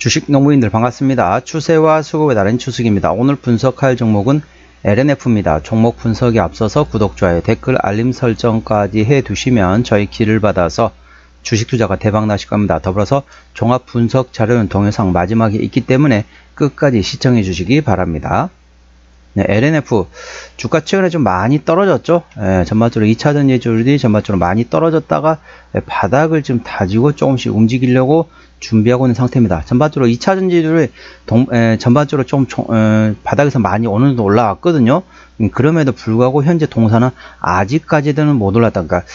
주식 농부인들 반갑습니다. 추세와 수급에 따른 추측입니다. 오늘 분석할 종목은 LNF입니다. 종목 분석에 앞서서 구독, 좋아요, 댓글, 알림 설정까지 해두시면 저희 길을 받아서 주식 투자가 대박 나실 겁니다. 더불어서 종합 분석 자료는 동영상 마지막에 있기 때문에 끝까지 시청해 주시기 바랍니다. 네, LNF 주가 최근에 좀 많이 떨어졌죠. 전반적으로 2차 전지주들이 전반적으로 많이 떨어졌다가 바닥을 좀 다지고 조금씩 움직이려고 준비하고 있는 상태입니다. 전반적으로 2차 전지주들이 전반적으로 좀 바닥에서 많이 어느 정도 올라왔거든요. 그럼에도 불구하고 현재 동사는 아직까지는 못 올랐다. 그러니까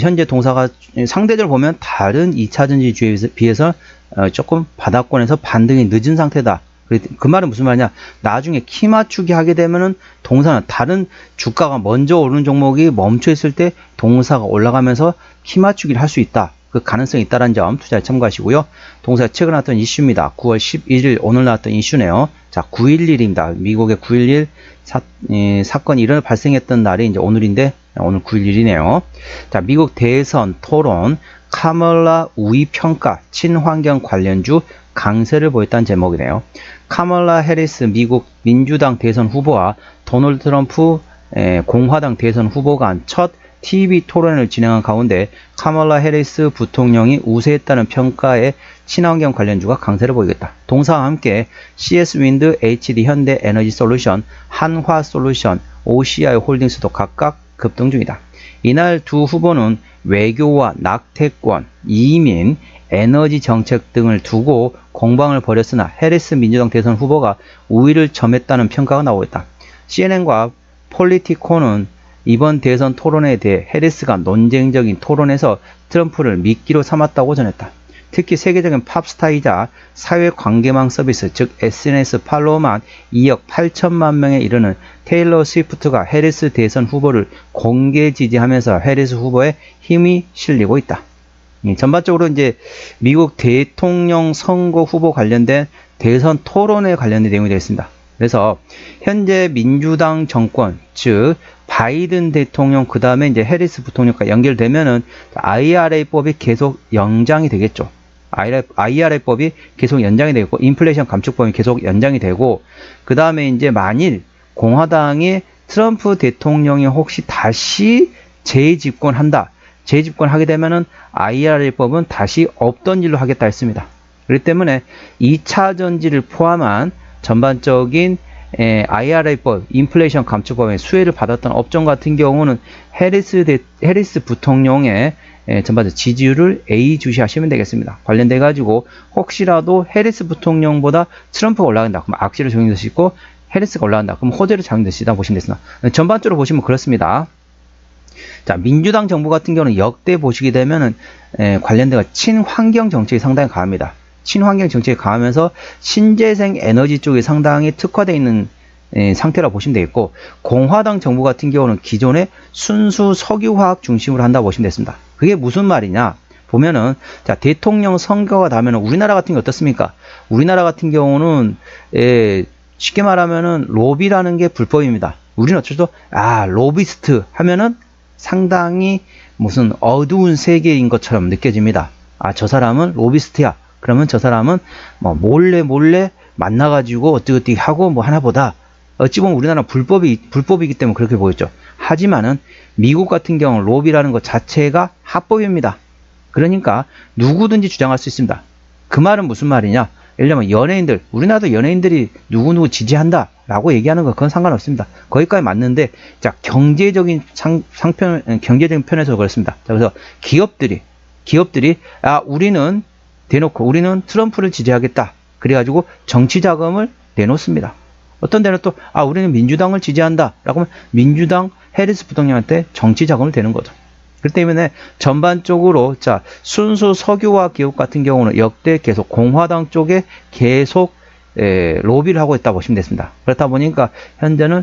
현재 동사가 상대적으로 보면 다른 2차 전지주에 비해서 조금 바닥권에서 반등이 늦은 상태다. 그 말은 무슨 말이냐, 나중에 키 맞추기 하게 되면은 동사는 다른 주가가 먼저 오르는 종목이 멈춰 있을 때 동사가 올라가면서 키 맞추기를 할 수 있다. 그 가능성이 있다는 점 투자에 참고하시고요. 동사 최근 나왔던 이슈입니다. 9월 11일 오늘 나왔던 이슈네요. 자, 9.11입니다. 미국의 9.11 사건이 발생했던 날이 이제 오늘인데 오늘 9.11이네요. 자, 미국 대선 토론 카멀라 우위 평가 친환경 관련주 강세를 보였다는 제목이네요. 카멀라 해리스 미국 민주당 대선 후보와 도널드 트럼프 공화당 대선 후보 간 첫 TV 토론을 진행한 가운데 카멀라 해리스 부통령이 우세했다는 평가에 친환경 관련주가 강세를 보이겠다. 동사와 함께 CS 윈드, HD 현대 에너지 솔루션, 한화 솔루션, OCI 홀딩스도 각각 급등 중이다. 이날 두 후보는 외교와 낙태권, 이민, 에너지 정책 등을 두고 공방을 벌였으나 해리스 민주당 대선 후보가 우위를 점했다는 평가가 나오고 있다. CNN과 폴리티코는 이번 대선 토론에 대해 해리스가 논쟁적인 토론에서 트럼프를 미끼로 삼았다고 전했다. 특히 세계적인 팝스타이자 사회관계망 서비스 즉 SNS 팔로워만 2억 8천만 명에 이르는 테일러 스위프트가 해리스 대선 후보를 공개 지지하면서 해리스 후보의 힘이 실리고 있다. 전반적으로 이제 미국 대통령 선거 후보 관련된 대선 토론에 관련된 내용이 되어 있습니다. 그래서 현재 민주당 정권 즉 바이든 대통령 그 다음에 이제 해리스 부통령과 연결되면은 IRA법이 계속 연장이 되겠죠. IRA법이 계속 연장이 되고 인플레이션 감축법이 계속 연장이 되고 그 다음에 이제 만일 공화당이 트럼프 대통령이 혹시 다시 재집권하게 되면은 IRA법은 다시 없던 일로 하겠다 했습니다. 그렇기 때문에 2차 전지를 포함한 전반적인 IRA법, 인플레이션 감축법의 수혜를 받았던 업종 같은 경우는 해리스 부통령의 전반적 지지율을 A 주시하시면 되겠습니다. 관련돼 가지고 혹시라도 해리스 부통령보다 트럼프가 올라간다. 그럼 악재를 적용될 수 있고 해리스가 올라간다. 그럼 호재를 적용될 수 있다 보시면 되겠습니다. 전반적으로 보시면 그렇습니다. 자, 민주당 정부 같은 경우는 역대 보시게 되면은 관련돼가 친환경 정책이 상당히 강합니다. 친환경 정책이 강하면서 신재생 에너지 쪽에 상당히 특화되어 있는 상태라 보시면 되겠고, 공화당 정부 같은 경우는 기존의 순수 석유화학 중심으로 한다고 보시면 되겠습니다. 그게 무슨 말이냐 보면은, 자, 대통령 선거가 나면은 우리나라 같은 게 어떻습니까? 우리나라 같은 경우는 쉽게 말하면은 로비라는 게 불법입니다. 우리는 어쩔 로비스트 하면은 상당히 무슨 어두운 세계인 것처럼 느껴집니다. 저 사람은 로비스트야. 그러면 저 사람은 뭐 몰래 만나가지고 어떻게 하고 뭐 하나보다 어찌 보면 우리나라는 불법이기 때문에 그렇게 보였죠. 하지만은 미국 같은 경우는 로비라는 것 자체가 합법입니다. 그러니까 누구든지 주장할 수 있습니다. 그 말은 무슨 말이냐? 예를 들면 연예인들, 우리나라도 연예인들이 누구누구 지지한다 라고 얘기하는 거 그건 상관없습니다. 거기까지 맞는데, 자, 경제적인 경제적인 편에서 그렇습니다. 자, 그래서 기업들이 우리는 트럼프를 지지하겠다. 그래가지고 정치 자금을 내놓습니다. 어떤 데는 또 우리는 민주당을 지지한다 라고 하면 민주당 해리스 부통령한테 정치 자금을 대는 거죠. 그렇기 때문에 전반적으로 자, 순수 석유화 기업 같은 경우는 역대 계속 공화당 쪽에 계속 로비를 하고 있다 보시면 됐습니다. 그렇다 보니까 현재는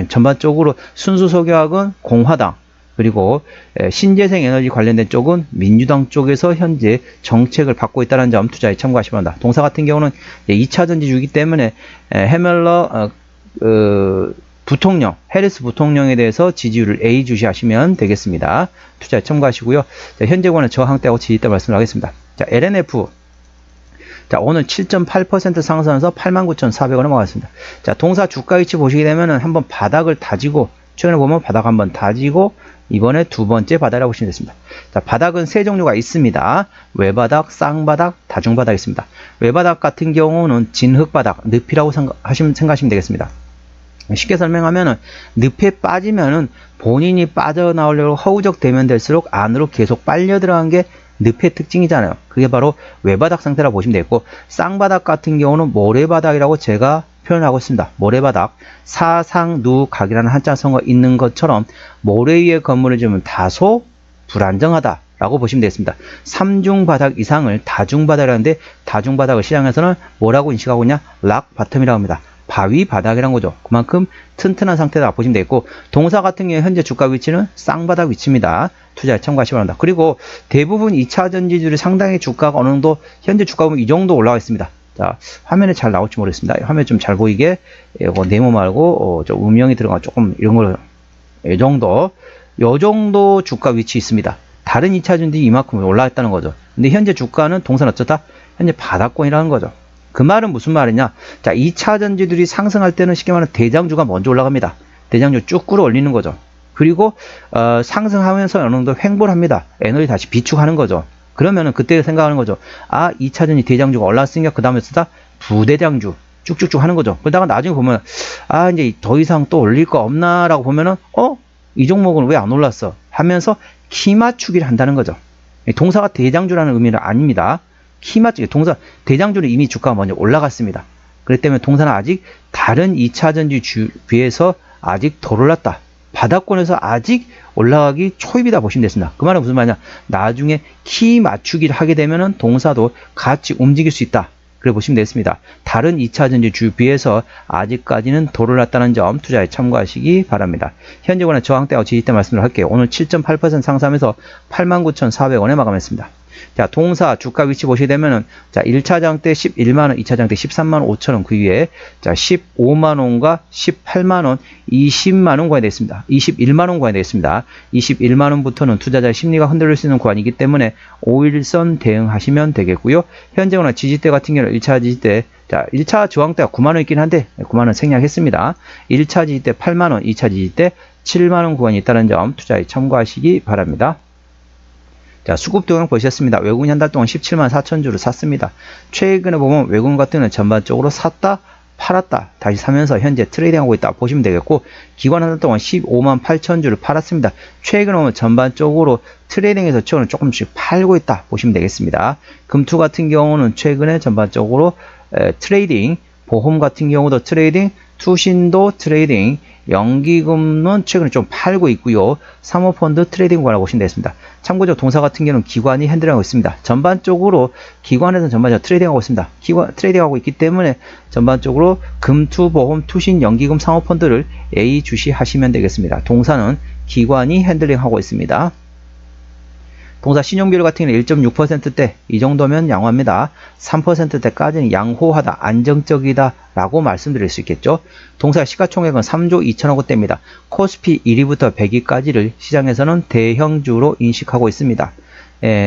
전반적으로 순수 석유화학은 공화당, 그리고 신재생 에너지 관련된 쪽은 민주당 쪽에서 현재 정책을 받고 있다는 점 투자에 참고하시기 바랍니다. 동사 같은 경우는 2차 전지주이기 때문에 해리스 부통령에 대해서 지지율을 A 주시하시면 되겠습니다. 투자에 참고하시고요. 자, 현재권은 저항대하고 지지대 말씀을 하겠습니다. 자, LNF 자, 오늘 7.8% 상승해서 89,400원 넘어갔습니다. 자, 동사 주가 위치 보시게 되면은 한번 바닥을 다지고, 최근에 보면 바닥 한번 다지고, 이번에 두 번째 바닥이라고 보시면 되겠습니다. 자, 바닥은 세 종류가 있습니다. 외바닥, 쌍바닥, 다중바닥이 있습니다. 외바닥 같은 경우는 진흙바닥, 늪이라고 생각하시면 되겠습니다. 쉽게 설명하면은 늪에 빠지면은 본인이 빠져나오려고 허우적대면 될수록 안으로 계속 빨려 들어간 게 늪의 특징이잖아요. 그게 바로 외바닥 상태라고 보시면 되겠고, 쌍바닥 같은 경우는 모래바닥이라고 제가 표현하고 있습니다. 모래바닥, 사상누각이라는 한자성어가 있는 것처럼 모래 위에 건물을 지으면 다소 불안정하다 라고 보시면 되겠습니다. 3중바닥 이상을 다중바닥이라는데, 다중바닥을 시장에서는 뭐라고 인식하고 있냐? 락 바텀이라고 합니다. 바위 바닥이란 거죠. 그만큼 튼튼한 상태다 보시면 되겠고, 동사 같은 경우에 현재 주가 위치는 쌍바닥 위치입니다. 투자에 참고하시기 바랍니다. 그리고 대부분 2차 전지들이 상당히 주가가 어느 정도, 현재 주가 보면 이 정도 올라와 있습니다. 자, 화면에 잘 나올지 모르겠습니다. 화면에 좀 잘 보이게, 네모 말고, 저 음영이 들어가 조금 이런 걸, 요 정도 주가 위치 있습니다. 다른 2차 전지 이만큼 올라왔다는 거죠. 근데 현재 주가는 동사는 어쩌다? 현재 바닥권이라는 거죠. 그 말은 무슨 말이냐? 자, 2차 전지들이 상승할 때는 쉽게 말하면 대장주가 먼저 올라갑니다. 대장주 쭉 끌어올리는 거죠. 그리고 상승하면서 어느 정도 횡보를 합니다. 에너지 다시 비축하는 거죠. 그러면은 그때 생각하는 거죠. 아, 2차 전지 대장주가 올랐으니까 그 다음에 쓰다 부대장주 쭉쭉쭉 하는 거죠. 그러다가 나중에 보면 아, 이제 더 이상 또 올릴 거 없나 라고 보면은 이 종목은 왜 안 올랐어? 하면서 키 맞추기를 한다는 거죠. 동사가 대장주라는 의미는 아닙니다. 키 맞추기, 동사, 대장주는 이미 주가가 먼저 올라갔습니다. 그렇기 때문에 동사는 아직 다른 2차 전지 비해서 아직 덜 올랐다. 바닥권에서 아직 올라가기 초입이다 보시면 되겠습니다. 그 말은 무슨 말이냐? 나중에 키 맞추기를 하게 되면은 동사도 같이 움직일 수 있다. 그래 보시면 되겠습니다. 다른 2차 전지 주 비해서 아직까지는 덜 올랐다는 점 투자에 참고하시기 바랍니다. 현재 권의 저항대와 지지대 말씀을 할게요. 오늘 7.8% 상승하면서 89,400원에 마감했습니다. 자, 동사 주가 위치 보시게 되면은, 자, 1차 장대 11만원, 2차 장대 13만 5천원 그 위에, 자, 15만원과 18만원, 20만원 구간이 되겠습니다. 21만원 구간이 되겠습니다. 21만원부터는 투자자의 심리가 흔들릴 수 있는 구간이기 때문에 5일선 대응하시면 되겠고요. 현재는 지지대 같은 경우는 1차 지지대, 자, 1차 저항대가 9만원 있긴 한데, 9만원 생략했습니다. 1차 지지대 8만원, 2차 지지대 7만원 구간이 있다는 점 투자에 참고하시기 바랍니다. 자, 수급 동향 보셨습니다. 외국인 한 달 동안 17만 4천 주를 샀습니다. 최근에 보면 외국인 같은 경우는 전반적으로 샀다, 팔았다, 다시 사면서 현재 트레이딩하고 있다 보시면 되겠고, 기관 한 달 동안 15만 8천 주를 팔았습니다. 최근에 보면 전반적으로 트레이딩에서 최근에 조금씩 팔고 있다 보시면 되겠습니다. 금투 같은 경우는 최근에 전반적으로 트레이딩, 보험 같은 경우도 트레이딩, 투신도 트레이딩, 연기금은 최근에 좀 팔고 있고요. 사모펀드 트레이딩 관을 보시면 되겠습니다. 참고적으로 동사 같은 경우는 기관이 핸들하고 있습니다. 전반적으로 기관에서는 전반적으로 트레이딩하고 있습니다. 트레이딩하고 있기 때문에 전반적으로 금투, 보험, 투신, 연기금, 사모펀드를 예의주시하시면 되겠습니다. 동사는 기관이 핸들링하고 있습니다. 동사 신용비율 같은 경우는 1.6%대, 이 정도면 양호합니다. 3%대까지는 양호하다, 안정적이다 라고 말씀드릴 수 있겠죠. 동사 시가총액은 3조 2천억 원대입니다. 코스피 1위부터 100위까지를 시장에서는 대형주로 인식하고 있습니다.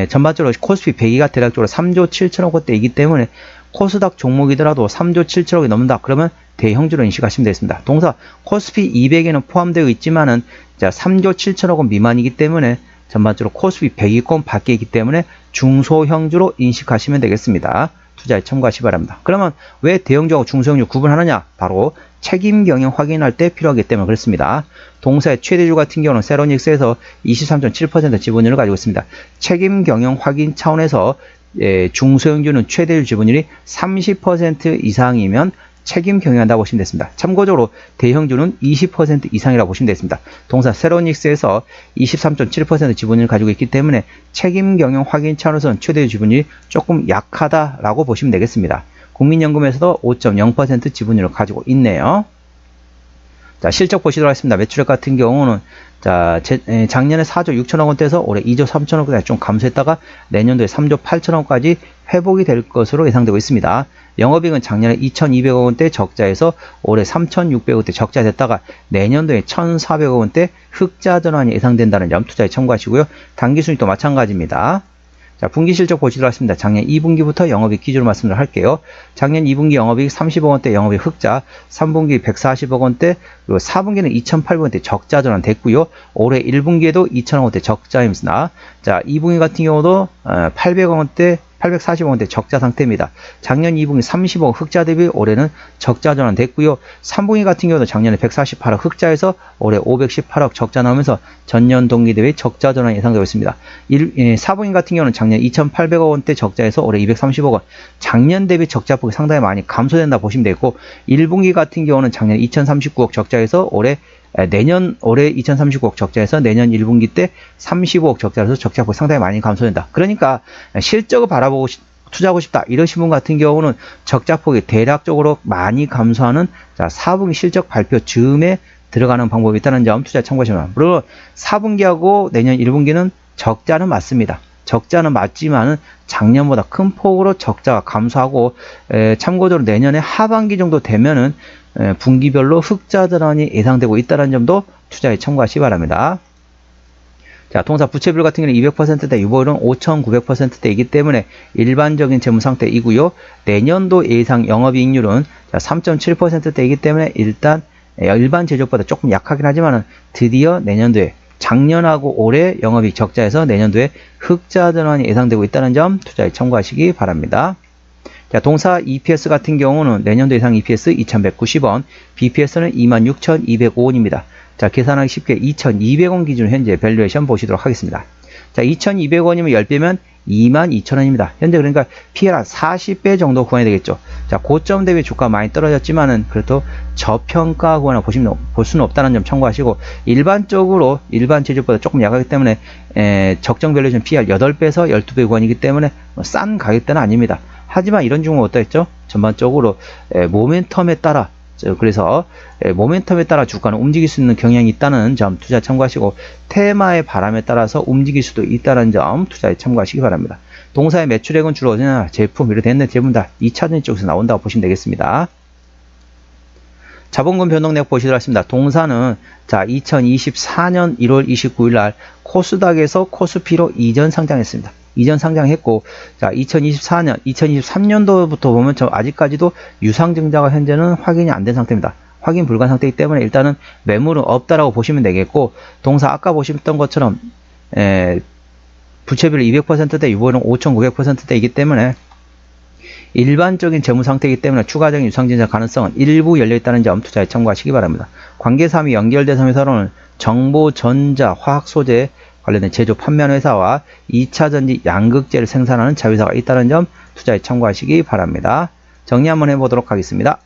전반적으로 코스피 100위가 대략적으로 3조 7천억 원대이기 때문에 코스닥 종목이더라도 3조 7천억이 넘는다. 그러면 대형주로 인식하시면 되겠습니다. 동사 코스피 200에는 포함되어 있지만은 3조 7천억 원 미만이기 때문에 전반적으로 코스피 100위권 밖에 있기 때문에 중소형주로 인식하시면 되겠습니다. 투자에 참고하시기 바랍니다. 그러면 왜 대형주하고 중소형주 구분하느냐? 바로 책임 경영 확인할 때 필요하기 때문에 그렇습니다. 동사의 최대주 같은 경우는 세로닉스에서 23.7% 지분율을 가지고 있습니다. 책임 경영 확인 차원에서 중소형주는 최대주 지분율이 30% 이상이면 책임 경영한다고 보시면 되겠습니다. 참고적으로 대형주는 20% 이상이라고 보시면 되겠습니다. 동사 세로닉스에서 23.7% 지분율을 가지고 있기 때문에 책임 경영 확인 차원에서는 최대 지분율이 조금 약하다라고 보시면 되겠습니다. 국민연금에서도 5.0% 지분율을 가지고 있네요. 자, 실적 보시도록 하겠습니다. 매출액 같은 경우는 작년에 4조 6천억 원대에서 올해 2조 3천억 원까지 좀 감소했다가 내년도에 3조 8천억 원까지 회복이 될 것으로 예상되고 있습니다. 영업이익은 작년에 2,200억 원대 적자에서 올해 3,600억 원대 적자 됐다가 내년도에 1,400억 원대 흑자 전환이 예상된다는 점 투자에 참고하시고요. 당기순이익도 마찬가지입니다. 자, 분기 실적 보시도록 하겠습니다. 작년 2분기부터 영업이익 기준으로 말씀을 할게요. 작년 2분기 영업이익 30억 원대 영업이익 흑자, 3분기 140억 원대, 그리고 4분기는 2,800억 원대 적자 전환됐고요. 올해 1분기에도 2,000억 원대 적자입니다. 자, 2분기 같은 경우도 800억 원대 840억 원대 적자 상태입니다. 작년 2분기 30억 흑자 대비 올해는 적자 전환됐고요. 3분기 같은 경우도 작년에 148억 흑자에서 올해 518억 적자 나오면서 전년 동기 대비 적자 전환 예상되고 있습니다. 4분기 같은 경우는 작년 2,800억 원대 적자에서 올해 230억 원, 작년 대비 적자폭이 상당히 많이 감소된다 보시면 되고, 1분기 같은 경우는 작년 2,039억 적자에서 올해 2,039억 적자에서 내년 1분기 때 35억 적자라서 적자폭이 상당히 많이 감소된다. 그러니까 실적을 바라보고 투자하고 싶다 이러신 분 같은 경우는 적자폭이 대략적으로 많이 감소하는 4분기 실적 발표 즈음에 들어가는 방법이 있다는 점 투자에 참고하시면 됩니다. 물론 4분기하고 내년 1분기는 적자는 맞습니다. 적자는 맞지만은 작년보다 큰 폭으로 적자가 감소하고, 참고적으로 내년에 하반기 정도 되면은 분기별로 흑자 전환이 예상되고 있다는 점도 투자에 참고하시기 바랍니다. 자, 통사 부채비율 같은 경우는 200%대, 유보율은 5,900%대이기 때문에 일반적인 재무 상태이고요. 내년도 예상 영업이익률은 3.7%대이기 때문에 일단 일반 제조보다 조금 약하긴 하지만은 드디어 내년도에 작년하고 올해 영업이익 적자에서 내년도에 흑자 전환이 예상되고 있다는 점 투자에 참고하시기 바랍니다. 자, 동사 EPS 같은 경우는 내년도 예상 EPS 2,190원, BPS는 26,205원입니다. 자, 계산하기 쉽게 2,200원 기준 현재 밸류에이션 보시도록 하겠습니다. 자, 2,200원이면 10배면 22,000원입니다. 현재 그러니까 PL 한 40배 정도 구간이 되겠죠. 자, 고점 대비 주가 많이 떨어졌지만은 그래도 저평가 구간을 볼 수는 없다는 점 참고하시고, 일반적으로 일반 제조보다 조금 약하기 때문에 적정 밸류에이션 PL 8배에서 12배 구간이기 때문에 싼 가격대는 아닙니다. 하지만 이런 종목은 어떠했죠? 전반적으로 모멘텀에 따라, 그래서 모멘텀에 따라 주가는 움직일 수 있는 경향이 있다는 점 투자 참고하시고, 테마의 바람에 따라서 움직일 수도 있다는 점 투자에 참고하시기 바랍니다. 동사의 매출액은 주로 어디나 제품, 이렇게 되는 제품 다 2차전 쪽에서 나온다고 보시면 되겠습니다. 자본금 변동 내역 보시도록 하겠습니다. 동사는 자, 2024년 1월 29일 날 코스닥에서 코스피로 이전 상장했습니다. 이전 상장했고, 자, 2023년도부터 보면 아직까지도 유상증자가 현재는 확인이 안 된 상태입니다. 확인 불가 상태이기 때문에 일단은 매물은 없다라고 보시면 되겠고, 동사 아까 보셨던 것처럼 부채비율 200%대, 유보율은 5,900%대이기 때문에 일반적인 재무 상태이기 때문에 추가적인 유상증자 가능성은 일부 열려있다는 점 투자에 참고하시기 바랍니다. 관계사항이 연결된 사항에서는 정보, 전자, 화학 소재 관련된 제조 판매하는 회사와 2차 전지 양극재를 생산하는 자회사가 있다는 점 투자에 참고하시기 바랍니다. 정리 한번 해보도록 하겠습니다.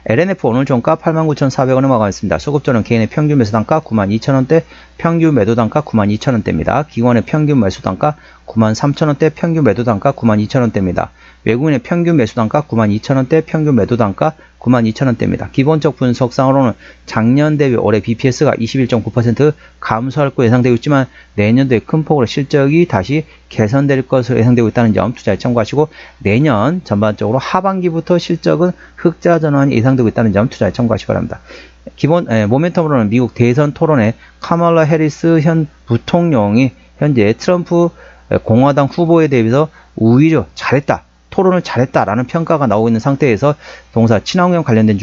LNF 오늘 종가 89,400원에 마감했습니다. 소급전은 개인의 평균 매수단가 92,000원대, 평균 매도단가 92,000원대입니다. 기관의 평균 매수단가 93,000원대, 평균 매도단가 92,000원대입니다. 외국인의 평균 매수단가 92,000원대, 평균 매도단가 92,000원대입니다. 기본적 분석상으로는 작년 대비 올해 BPS가 21.9% 감소할 것으로 예상되고 있지만 내년도에 큰 폭으로 실적이 다시 개선될 것으로 예상되고 있다는 점 투자에 참고하시고, 내년 전반적으로 하반기부터 실적은 흑자 전환이 예상되고 있다는 점 투자에 참고하시기 바랍니다. 기본 모멘텀으로는 미국 대선 토론에 카멀라 해리스 현 부통령이 현재 트럼프 공화당 후보에 대해서 오히려 잘했다, 토론을 잘했다라는 평가가 나오고 있는 상태에서 동사 친환경 관련된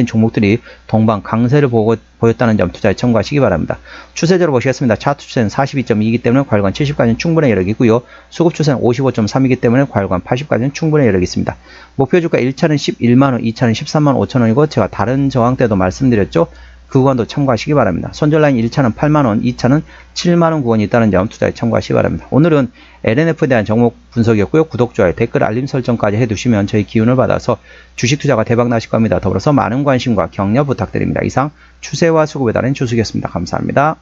종목들이 동반 강세를 보였다는 점 투자에 참고하시기 바랍니다. 추세대로 보시겠습니다. 차트 추세는 42.2이기 때문에 과열관 70까지는 충분한 여력이 있고요. 수급 추세는 55.3이기 때문에 과열관 80까지는 충분한 여력이 있습니다. 목표 주가 1차는 11만원, 2차는 13만 5천원이고 제가 다른 저항 때도 말씀드렸죠. 그 구간도 참고하시기 바랍니다. 손절라인 1차는 8만원, 2차는 7만원 구간이 있다는 점 투자에 참고하시기 바랍니다. 오늘은 LNF에 대한 종목 분석이었고요. 구독, 좋아요, 댓글, 알림 설정까지 해두시면 저희 기운을 받아서 주식 투자가 대박 나실 겁니다. 더불어서 많은 관심과 격려 부탁드립니다. 이상 추세와 수급에 따른 주식이었습니다. 감사합니다.